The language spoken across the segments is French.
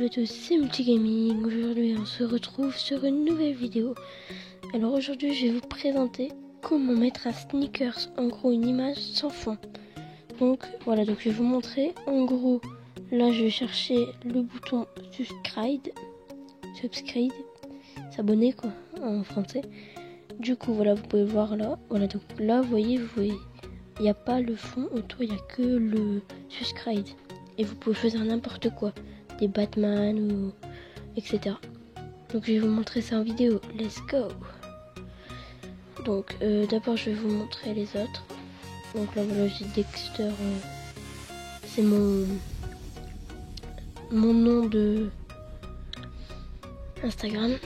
à tous, c'est Multigaming. Aujourd'hui on se retrouve sur une nouvelle vidéo. Alors aujourd'hui je vais vous présenter comment mettre un sneakers, en gros une image sans fond. Donc voilà, donc je vais vous montrer. En gros là je vais chercher le bouton subscribe, s'abonner quoi en français. Du coup voilà, vous pouvez voir là, voilà, donc là vous voyez, il n'y a pas le fond autour, il n'y a que le subscribe. Et vous pouvez choisir n'importe quoi, des Batman ou etc. Donc je vais vous montrer ça en vidéo. Let's go. Donc d'abord je vais vous montrer les autres. Donc là voilà, j'ai Dexter. C'est mon nom de Instagram.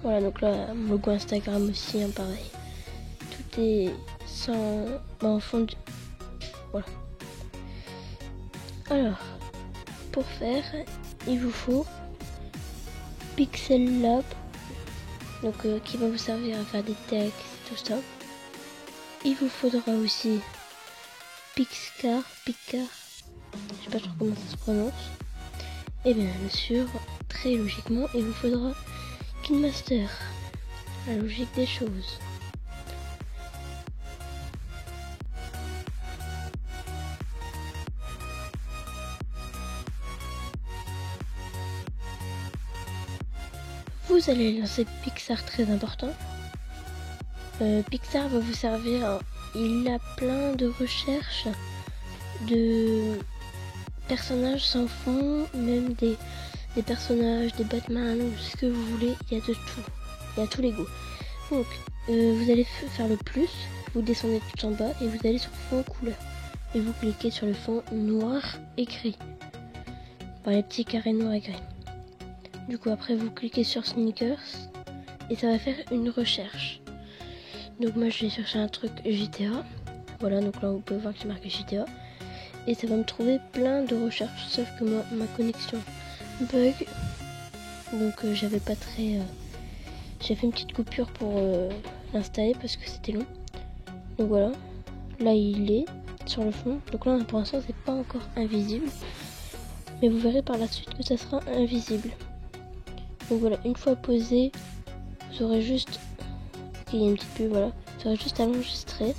Voilà, donc là mon logo Instagram aussi, hein, pareil. Tout est sans en fond. Voilà. Alors, pour faire, il vous faut Pixel Lab, donc qui va vous servir à faire des textes, tout ça. Il vous faudra aussi Pixar, je sais pas trop comment ça se prononce. Et bien sûr, très logiquement, il vous faudra KineMaster, la logique des choses. Vous allez lancer Pixar, très important. Pixar va vous servir, il a plein de recherches de personnages sans fond, même des personnages, des Batman, ou ce que vous voulez, il y a de tout, il y a tous les goûts. Donc vous allez faire le plus, vous descendez tout en bas et vous allez sur fond couleur. Et vous cliquez sur le fond noir écrit, par les petits carrés noirs et gris. Du coup après vous cliquez sur sneakers et ça va faire une recherche. Donc moi je vais chercher un truc GTA. Voilà, donc là vous pouvez voir que c'est marqué GTA. Et ça va me trouver plein de recherches. Sauf que moi ma connexion bug. Donc j'avais pas très... J'ai fait une petite coupure pour l'installer parce que c'était long. Donc voilà. Là il est sur le fond. Donc là pour l'instant c'est pas encore invisible. Mais vous verrez par la suite que ça sera invisible. Donc voilà, une fois posé, vous aurez juste... Il y a une petite pub, voilà. Vous aurez juste à l'enregistrer.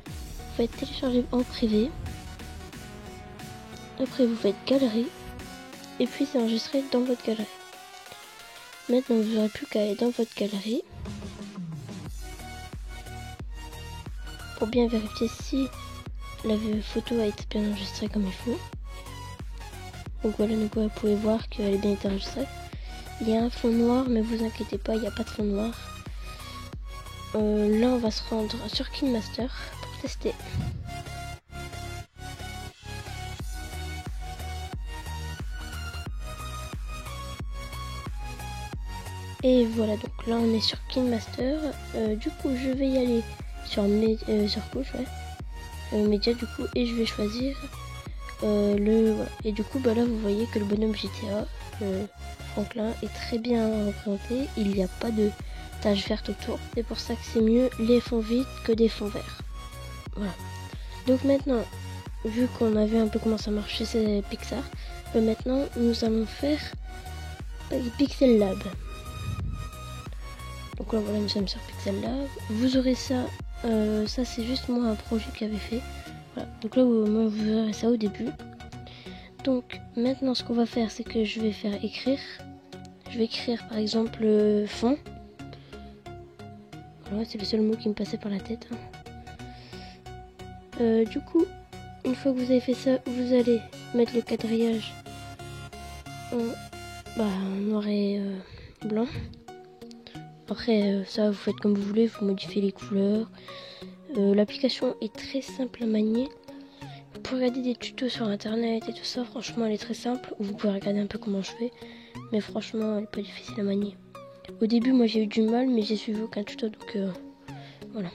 Vous faites télécharger en privé. Après vous faites galerie. Et puis c'est enregistré dans votre galerie. Maintenant vous n'aurez plus qu'à aller dans votre galerie. Pour bien vérifier si la photo a été bien enregistrée comme il faut. Donc voilà, donc vous pouvez voir qu'elle est bien été enregistrée. Il y a un fond noir, mais vous inquiétez pas, il n'y a pas de fond noir. Là on va se rendre sur KineMaster pour tester. Et voilà, donc là on est sur KineMaster. Du coup je vais y aller sur couche, média du coup, et je vais choisir voilà. Et du coup bah là vous voyez que le bonhomme GTA Franklin est très bien représenté. Il n'y a pas de taches vertes autour. C'est pour ça que c'est mieux les fonds vides que des fonds verts. Voilà. Donc maintenant, vu qu'on a vu un peu comment ça marche chez Pixar, maintenant nous allons faire Pixel Lab. Donc là voilà, nous sommes sur Pixel Lab. Vous aurez ça. Ça c'est juste moi un projet que j'avais fait. Voilà. Donc là moi vous verrez ça au début. Donc maintenant ce qu'on va faire, c'est que je vais faire écrire. Je vais écrire par exemple fond. Voilà, c'est le seul mot qui me passait par la tête. Du coup, une fois que vous avez fait ça, vous allez mettre le quadrillage en noir et blanc. Après ça vous faites comme vous voulez, vous modifiez les couleurs. L'application est très simple à manier. Vous pouvez regarder des tutos sur internet et tout ça, franchement elle est très simple. Vous pouvez regarder un peu comment je fais, mais franchement elle est pas difficile à manier. Au début moi j'ai eu du mal, mais j'ai suivi aucun tuto, donc voilà.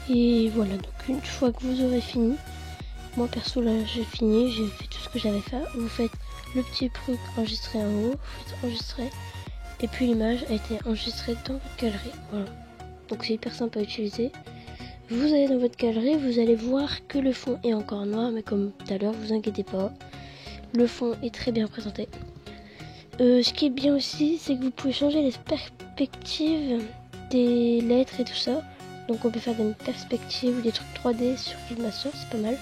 Et voilà, donc une fois que vous aurez fini, moi perso là j'ai fini, j'ai fait tout ce que j'avais à faire. Vous faites le petit truc enregistré en haut, vous faites enregistrer, et puis l'image a été enregistrée dans votre galerie. Voilà, donc c'est hyper simple à utiliser. Vous allez dans votre galerie, vous allez voir que le fond est encore noir, mais comme tout à l'heure, vous inquiétez pas, le fond est très bien présenté. Ce qui est bien aussi, c'est que vous pouvez changer les perspectives des lettres et tout ça. Donc on peut faire des perspectives ou des trucs 3D sur KineMaster, c'est pas mal.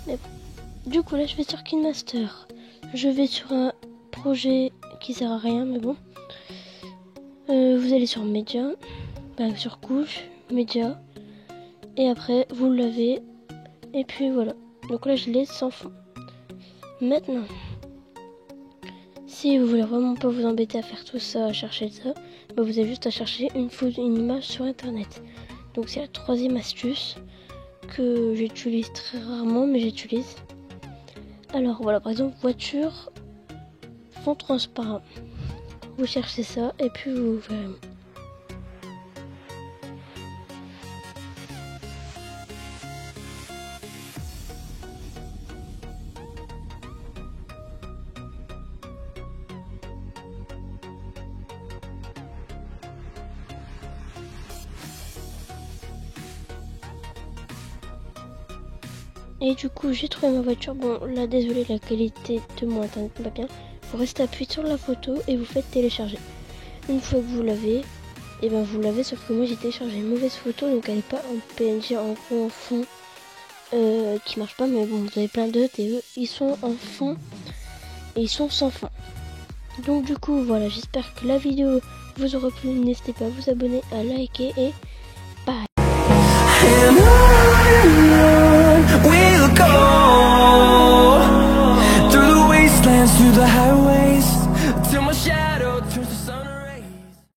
Mais du coup là je vais sur KineMaster. Je vais sur un projet qui sert à rien, mais bon. Vous allez sur Média, sur Couche, Média. Et après vous le lavez. Et puis voilà. Donc là je l'ai sans fond. Maintenant, si vous voulez vraiment pas vous embêter à faire tout ça, à chercher ça, vous avez juste à chercher une image sur internet. Donc c'est la troisième astuce que j'utilise très rarement, mais j'utilise. Alors voilà, par exemple voiture, fond transparent. Vous cherchez ça et puis vous verrez. Et du coup j'ai trouvé ma voiture. Bon là désolé, la qualité de mon internet n'est pas bien. Vous restez appuyé sur la photo et vous faites télécharger. Une fois que vous l'avez, et vous l'avez, sauf que moi j'ai téléchargé une mauvaise photo, donc elle n'est pas en PNG, en gros en fond, qui marche pas, mais bon vous avez plein d'autres et eux ils sont en fond et ils sont sans fond. Donc du coup voilà, j'espère que la vidéo vous aura plu, n'hésitez pas à vous abonner, à liker et